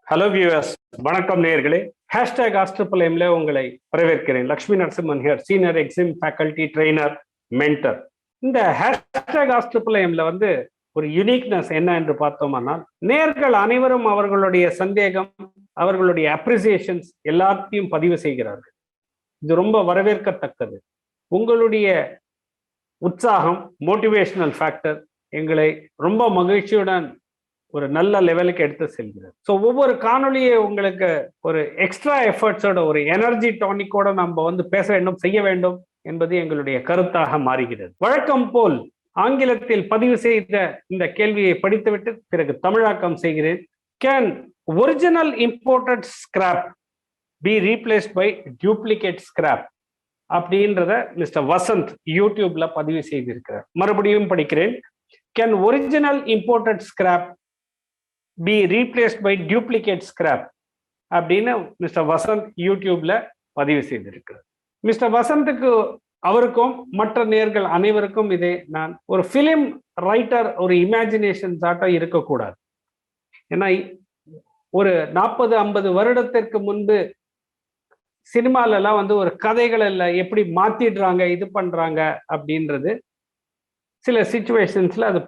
Hello viewers, வணக்கம் நேயர்களே. Hashtag ஆஸ்ட்ரிபிள்எம்ல உங்களை வரவேற்கிறேன். Lakshmi Narasimhan here, senior Exim faculty trainer mentor. இந்த ஹேஷ்டாக் ஆஸ்ட்ரிபிள்எம்ல ஒரு யூனிக்னஸ் என்ன என்று பார்த்தோம்னால், நேயர்கள் அனைவரும் அவர்களுடைய சந்தேகம், அவர்களுடைய அப்ரிசியேஷன்ஸ் எல்லாத்தையும் பதிவு செய்கிறார்கள். இது ரொம்ப வரவேற்கத்தக்கது. உங்களுடைய உற்சாகம், மோட்டிவேஷனல் ஃபேக்டர் எங்களை ரொம்ப மகிழ்ச்சியுடன் ஒரு நல்ல லெவலுக்கு எடுத்து செல்கிறது. ஸோ ஒவ்வொரு காணொலியை உங்களுக்கு ஒரு எக்ஸ்ட்ரா எஃபர்ட்ஸோட, ஒரு எனர்ஜி டானிக்கோட நம்ம பேச வேண்டும், செய்ய வேண்டும் என்பது எங்களுடைய கருத்தாக மாறுகிறது. வழக்கம் போல் ஆங்கிலத்தில் பதிவு செய்த இந்த கேள்வியை படித்துவிட்டு பிறகு தமிழாக்கம் செய்கிறேன். Can original imported scrap be replaced by duplicate scrap அப்படின்றத மிஸ்டர் வசந்த் யூடியூப்ல பதிவு செய்திருக்கிறார். மறுபடியும் படிக்கிறேன். Can original imported scrap be replaced by duplicate scrap அப்படின்னு மிஸ்டர் வசந்த் யூடியூப்ல பதிவு செய்திருக்கிறார். மிஸ்டர் வசந்துக்கு, அவருக்கும் மற்ற நேயர்கள் அனைவருக்கும் இதை நான் ஒரு பிலிம் ரைட்டர், ஒரு இமேஜினேஷன் சாட்டா இருக்கக்கூடாது. ஏன்னா ஒரு 40-50 வருடத்திற்கு முன்பு சினிமாலெல்லாம் ஒரு கதைகள் எல்லாம் எப்படி மாத்திடுறாங்க, இது பண்றாங்க அப்படின்றது சில சிச்சுவேஷன்ஸ்ல அது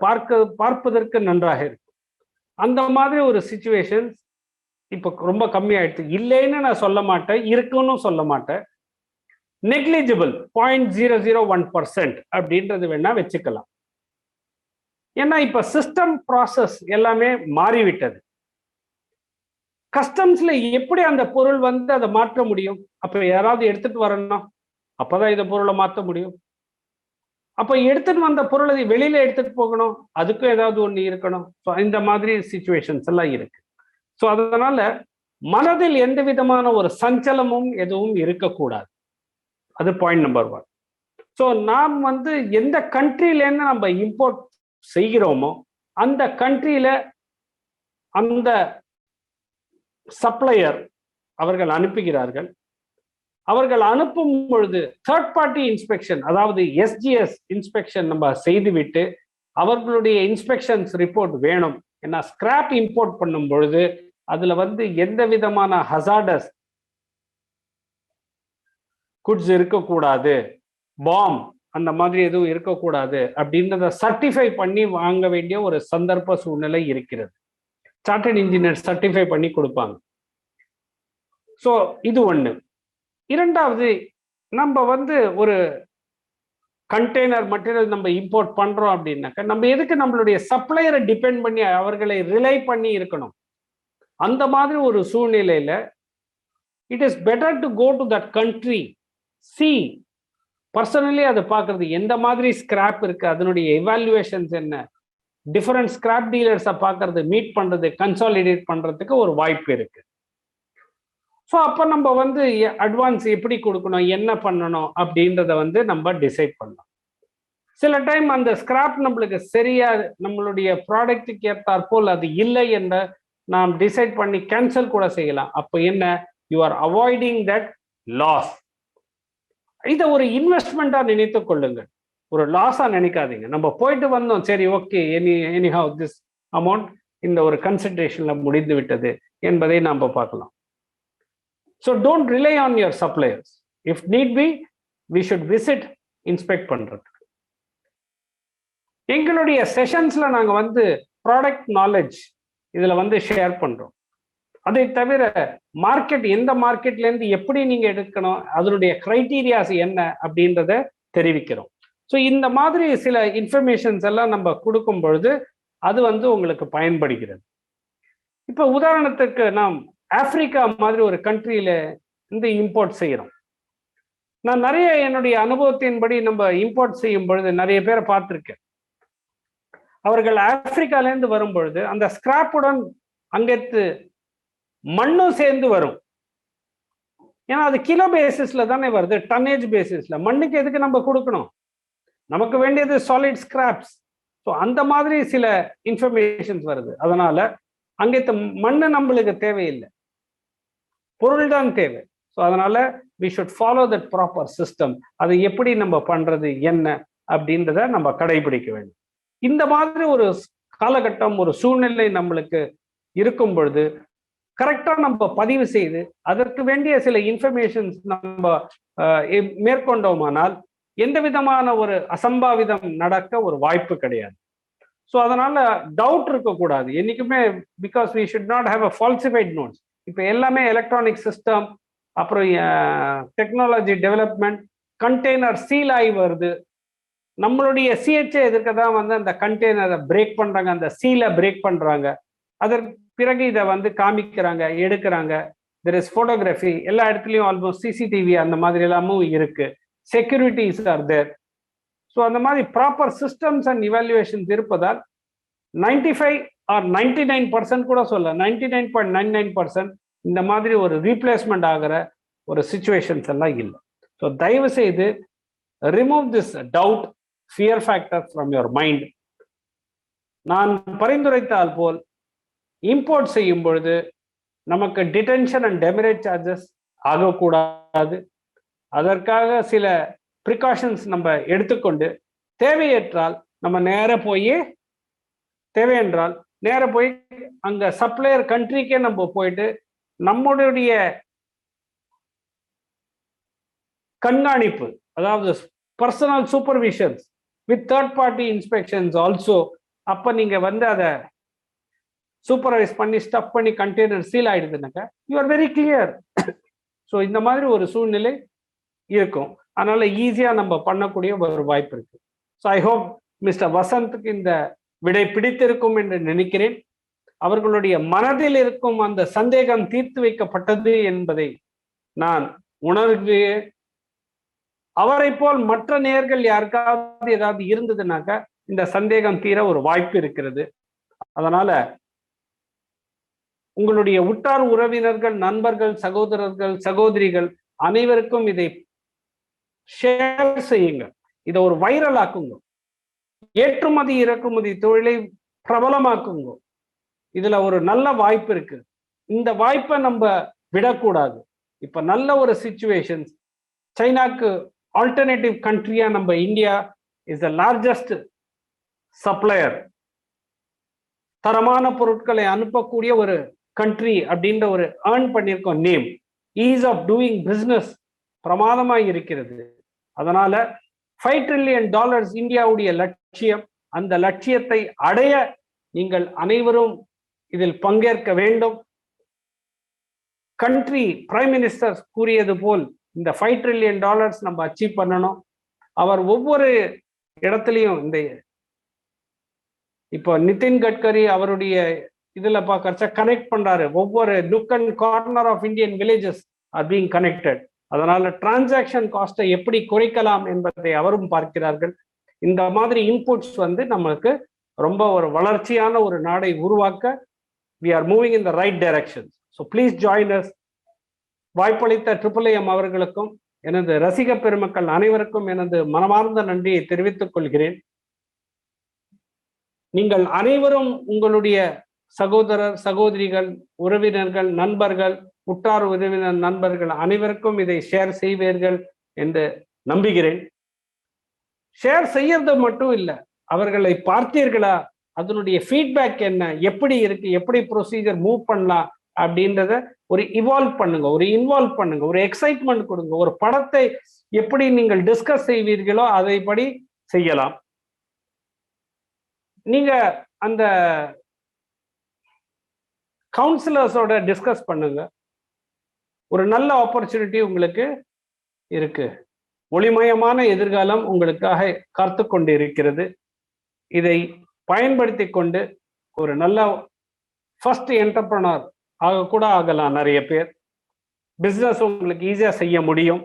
பார்ப்பதற்கு நன்றாக இருக்கு. அந்த மாதிரி ஒரு சிச்சுவேஷன்ஸ் இப்போ ரொம்ப கம்மியாயிடுச்சு. இல்லைன்னு நான் சொல்ல மாட்டேன், இருக்குன்னு சொல்ல மாட்டேன். நெக்லிஜிபிள் 0.001% அப்படின்றது வேணா வச்சுக்கலாம். ஏன்னா இப்ப சிஸ்டம் ப்ராசஸ் எல்லாமே மாறிவிட்டது. கஸ்டம்ஸ்ல எப்படி அந்த பொருள் அதை மாற்ற முடியும்? அப்ப யாராவது எடுத்துட்டு வரணும், அப்பதான் இந்த பொருளை மாற்ற முடியும். அப்ப எடுத்துட்டு வந்த பொருளை வெளியில எடுத்துட்டு போகணும், அதுக்கும் ஏதாவது ஒண்ணு இருக்கணும். ஸோ இந்த மாதிரி சிச்சுவேஷன்ஸ் எல்லாம் இருக்கு. ஸோ அதனால மனதில் எந்த விதமான ஒரு சஞ்சலமும் எதுவும் இருக்கக்கூடாது. அது பாயிண்ட் நம்பர் 1. ஸோ நாம் எந்த கண்ட்ரிலேருந்து நம்ம இம்போர்ட் செய்கிறோமோ அந்த கண்ட்ரியில அந்த சப்ளையர் அவர்கள் அனுப்புகிறார்கள். அவர்கள் அனுப்பும் பொழுது தேர்ட் பார்ட்டி இன்ஸ்பெக்ஷன், அதாவது SGS இன்ஸ்பெக்ஷன் நம்ம செய்துவிட்டு அவர்களுடைய இன்ஸ்பெக்ஷன்ஸ் ரிப்போர்ட் வேணும். ஏன்னா ஸ்கிராப் இம்போர்ட் பண்ணும் பொழுது அதுல எந்த விதமான ஹசார்டஸ் குட்ஸ் இருக்கக்கூடாது, பாம் அந்த மாதிரி எதுவும் இருக்கக்கூடாது அப்படின்றத சர்டிஃபை பண்ணி வாங்க வேண்டிய ஒரு சந்தர்ப்ப சூழ்நிலை இருக்கிறது. சார்ட்டர்ட் இன்ஜினியர் சர்டிஃபை பண்ணி கொடுப்பாங்க. ஸோ இது ஒண்ணு. இரண்டாவது, நம்ம ஒரு கண்டெய்னர் மெட்டீரியல் நம்ம இம்போர்ட் பண்றோம் அப்படின்னாக்க நம்ம எதுக்கு நம்மளுடைய சப்ளையரை டிபெண்ட் பண்ணி, அவர்களை ரிலை பண்ணி இருக்கணும்? அந்த மாதிரி ஒரு சூழ்நிலையில it is better to go to that country, see personally அதை பார்க்கறது, எந்த மாதிரி ஸ்கிராப் இருக்கு, அதனுடைய எவாலுவேஷன்ஸ் என்ன, டிஃபரெண்ட் ஸ்கிராப் டீலர்ஸை பார்க்கறது, மீட் பண்றது, கன்சாலிடேட் பண்றதுக்கு ஒரு வாய்ப்பு இருக்கு. ஸோ அப்போ நம்ம அட்வான்ஸ் எப்படி கொடுக்கணும், என்ன பண்ணணும் அப்படின்றத நம்ம டிசைட் பண்ணலாம். சில டைம் அந்த ஸ்கிராப் நம்மளுக்கு சரியா நம்மளுடைய ப்ராடக்ட்டுக்கு ஏற்றாற்போல் அது இல்லை என்ற நாம் டிசைட் பண்ணி கேன்சல் கூட செய்யலாம். அப்போ என்ன, you are avoiding that loss. இதை ஒரு இன்வெஸ்ட்மெண்ட்டா நினைத்து கொள்ளுங்கள், ஒரு லாஸா நினைக்காதீங்க. நம்ம போயிட்டு வந்தோம், சரி ஓகே, எனிஹவ் திஸ் அமௌண்ட் இந்த ஒரு கன்சிடரேஷன்ல முடிந்து விட்டது என்பதை நாம் பார்க்கலாம். So don't rely on your suppliers. If need be, we should visit, inspect பண்றதுக்கு. எங்களுடைய செஷன்ஸ்ல நாங்க ப்ராடக்ட் நாலேஜ் இதுல ஷேர் பண்றோம். அதை தவிர மார்க்கெட், எந்த மார்க்கெட்ல இருந்து எப்படி நீங்க எடுக்கணும், அதனுடைய கிரைட்டீரியாஸ் என்ன அப்படின்றத தெரிவிக்கிறோம். ஸோ இந்த மாதிரி சில இன்ஃபர்மேஷன்ஸ் எல்லாம் நம்ம கொடுக்கும் பொழுது அது உங்களுக்கு பயன்படுகிறது. இப்ப உதாரணத்துக்கு நாம் ஆப்பிரிக்கா மாதிரி ஒரு கண்ட்ரியில இம்போர்ட் செய்யறோம். நான் நிறைய என்னுடைய அனுபவத்தின்படி நம்ம இம்போர்ட் செய்யும் பொழுது நிறைய பேரை பார்த்திருக்கேன். அவர்கள் ஆப்பிரிக்கால இருந்து வரும் பொழுது அந்த ஸ்கிராப்புடன் அங்கத்து மண்ணும் சேர்ந்து வரும். ஏன்னா அது கிலோ பேசிஸ்ல தானே வருது, டன்னேஜ் பேசிஸ்ல. மண்ணுக்கு எதுக்கு நம்ம கொடுக்கணும்? நமக்கு வேண்டியது சாலிட் ஸ்கிராப்ஸ். ஸோ அந்த மாதிரி சில இன்ஃபர்மேஷன்ஸ் வருது. அதனால அங்கத்து மண்ணு நம்மளுக்கு தேவையில்லை, பொருள் தான் தேவை. ஸோ அதனால we should follow that proper system. அதை எப்படி நம்ம பண்றது என்ன அப்படின்றத நம்ம கடைபிடிக்க வேண்டும். இந்த மாதிரி ஒரு காலகட்டம், ஒரு சூழ்நிலை நம்மளுக்கு இருக்கும் பொழுது கரெக்டா நம்ம பதிவு செய்து அதற்கு வேண்டிய சில இன்ஃபர்மேஷன்ஸ் நம்ம மேற்கொண்டோமானால் எந்த விதமான ஒரு அசம்பாவிதம் நடக்க ஒரு வாய்ப்பு கிடையாது. ஸோ அதனால டவுட் இருக்கக்கூடாது என்னைக்குமே, because we should not have a falsified notes. இப்போ எல்லாமே எலக்ட்ரானிக் சிஸ்டம், அப்புறம் டெக்னாலஜி டெவலப்மெண்ட், கண்டெய்னர் சீல் ஆகி வருது. நம்மளுடைய சிஹெச்ஏ எதிர்க்க தான் வந்து அந்த கண்டெய்னரை பிரேக் பண்றாங்க, அந்த சீலை பிரேக் பண்றாங்க. அதற்கு பிறகு இதை வந்து காமிக்கிறாங்க, எடுக்கிறாங்க. தெர் இஸ் போட்டோகிராஃபி, எல்லா இடத்துலையும் ஆல்மோஸ்ட் சிசிடிவி அந்த மாதிரி எல்லாமும் இருக்கு. செக்யூரிட்டிஸ் ஆர் தேர். ஸோ அந்த மாதிரி ப்ராப்பர் சிஸ்டம்ஸ் அண்ட் இவாலுவேஷன்ஸ் இருப்பதால் 95 ஆர் 99% கூட சொல்ல 99.99% இந்த மாதிரி ஒரு ரீப்ளேஸ்மெண்ட் ஆகிற ஒரு சிச்சுவேஷன்ஸ் எல்லாம் இல்லை. ஸோ தயவு செய்து remove this doubt, fear factor from your mind. நான் பரிந்துரைத்தால் போல் இம்போர்ட் செய்யும் பொழுது நமக்கு டிடென்ஷன் அண்ட் டெமரேஜ் சார்ஜஸ் ஆகக்கூடாது. அதற்காக சில ப்ரிகாஷன்ஸ் நம்ம எடுத்துக்கொண்டு தேவையற்றால் நம்ம தேவையென்றால் நேர போய் அங்க சப்ளையர் கண்ட்ரிக்கே நம்ம போயிட்டு நம்முடைய கண்காணிப்பு, அதாவது personal supervisions with third party inspections also, அப்ப நீங்க வந்து அதை சூப்பர்வைஸ் பண்ணி ஸ்டஃப் பண்ணி கண்டெய்னர் சீல் ஆயிடுதுனாக்கா you are very clear. So இந்த மாதிரி ஒரு சூழ்நிலை இருக்கும். அதனால ஈஸியா நம்ம பண்ணக்கூடிய ஒரு வாய்ப்பு இருக்கு. ஸோ ஐ ஹோப் மிஸ்டர் வசந்த்க்கு இந்த விடை பிடித்திருக்கும் என்று நினைக்கிறேன். அவர்களுடைய மனதில் இருக்கும் அந்த சந்தேகம் தீர்த்து வைக்கப்பட்டது என்பதை நான் உணர்கிறேன். அவரை போல் மற்ற நேயர்கள் யாருக்காவது ஏதாவது இருந்ததுனாக்கா இந்த சந்தேகம் தீர ஒரு வாய்ப்பு இருக்கிறது. அதனால உங்களுடைய உற்றார் உறவினர்கள், நண்பர்கள், சகோதரர்கள், சகோதரிகள் அனைவருக்கும் இதை ஷேர் செய்யுங்க. இதை ஒரு வைரல் ஆக்குங்க. ஏற்றுமதி இறக்குமதி தொழிலை பிரபலமாக்குங்க. இதுல ஒரு நல்ல வாய்ப்பு இருக்கு. இந்த வாய்ப்பை நம்ம விடக்கூடாது. இப்ப நல்ல ஒரு சிச்சுவேஷன்ஸ், சைனாக்கு ஆல்டர்னேட்டிவ் கண்ட்ரியா நம்ம India is the largest supplier. தரமான பொருட்களை அனுப்பக்கூடிய ஒரு கண்ட்ரி அப்படின்ற ஒரு ஏர்ன் பண்ணியிருக்கோம் name. Ease of doing business பிரமாதமாக இருக்கிறது. அதனால $5 trillion இந்தியாவுடைய லட்சியம். அந்த லட்சியத்தை அடைய நீங்கள் அனைவரும் இதில் பங்கேற்க வேண்டும். கண்ட்ரி பிரைம் மினிஸ்டர் கூறியது போல் இந்த $5 trillion நம்ம அச்சீவ் பண்ணணும். அவர் ஒவ்வொரு இடத்துலையும் இந்த இப்போ நிதின் கட்கரி அவருடைய இதுல பார்க்கறச்ச கனெக்ட் பண்றாரு. ஒவ்வொரு nook and corner of Indian villages are being connected. அதனால டிரான்சாக்ஷன் காஸ்ட்டை எப்படி குறைக்கலாம் என்பதை அவரும் பார்க்கிறார்கள். இந்த மாதிரி இன்புட்ஸ் வந்து நமக்கு ரொம்ப ஒரு வளர்ச்சியான ஒரு நாடை உருவாக்க we are moving in the right direction. So please join us. வாய்ப்பளித்த iiiEM அவர்களுக்கும் எனது ரசிக பெருமக்கள் அனைவருக்கும் எனது மனமார்ந்த நன்றியை தெரிவித்துக் கொள்கிறேன். நீங்கள் அனைவரும் உங்களுடைய சகோதரர், சகோதரிகள், உறவினர்கள், நண்பர்கள், உற்றார் உறவினர், நண்பர்கள் அனைவருக்கும் இதை ஷேர் செய்வீர்கள் என்று நம்புகிறேன். ஷேர் செய்யறது மட்டும் இல்லை, அவர்களை பார்த்தீர்களா, அதனுடைய ஃபீட்பேக் என்ன, எப்படி இருக்கு, எப்படி ப்ரொசீஜர் மூவ் பண்ணலாம் அப்படின்றத ஒரு இவால்வ் பண்ணுங்க, ஒரு இன்வால்வ் பண்ணுங்க, ஒரு எக்ஸைட்மெண்ட் கொடுங்க. ஒரு படத்தை எப்படி நீங்கள் டிஸ்கஸ் செய்வீர்களோ அதைப்படி செய்யலாம். நீங்க அந்த கவுன்சிலர்ஸோட டிஸ்கஸ் பண்ணுங்க. ஒரு நல்ல ஆப்பர்ச்சுனிட்டி உங்களுக்கு இருக்கு. ஒளிமயமான எதிர்காலம் உங்களுக்காக காத்து கொண்டு இருக்கிறது. இதை பயன்படுத்தி கொண்டு ஒரு நல்ல ஃபர்ஸ்ட் என்டர்பிரனர் கூட ஆகலாம். நிறைய பேர் பிசினஸ் உங்களுக்கு ஈஸியா செய்ய முடியும்.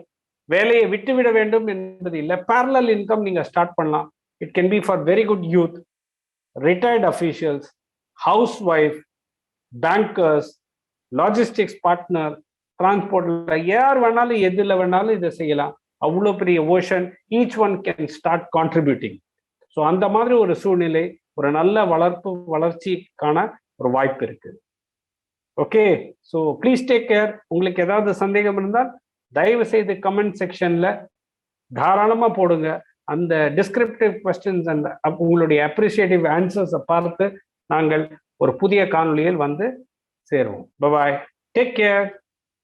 வேலையை விட்டுவிட வேண்டும் என்பது இல்லை. பேரலல் இன்கம் நீங்க ஸ்டார்ட் பண்ணலாம். It can be for very good youth, retired officials, housewife, bankers, logistics partner, டிரான்ஸ்போர்ட்ல யார் வேணாலும் எதுல வேணாலும் இதை செய்யலாம். அவ்வளோ பெரிய ocean, each one can start contributing. So அந்த மாதிரி ஒரு சூழ்நிலை, ஒரு நல்ல வளர்ச்சிக்கான ஒரு வாய்ப்பு இருக்கு. Okay, so please take care. உங்களுக்கு ஏதாவது சந்தேகம் இருந்தால் தயவு செய்து கமெண்ட் செக்ஷன்ல தாராளமா போடுங்க. அந்த டிஸ்கிரிப்டிவ் கொஸ்டின்ஸ் அந்த உங்களுடைய அப்ரிஷியேட்டிவ் ஆன்சர்ஸை பார்த்து நாங்கள் ஒரு புதிய காணொலியில் வந்து சேருவோம். பாய், டேக் கேர்.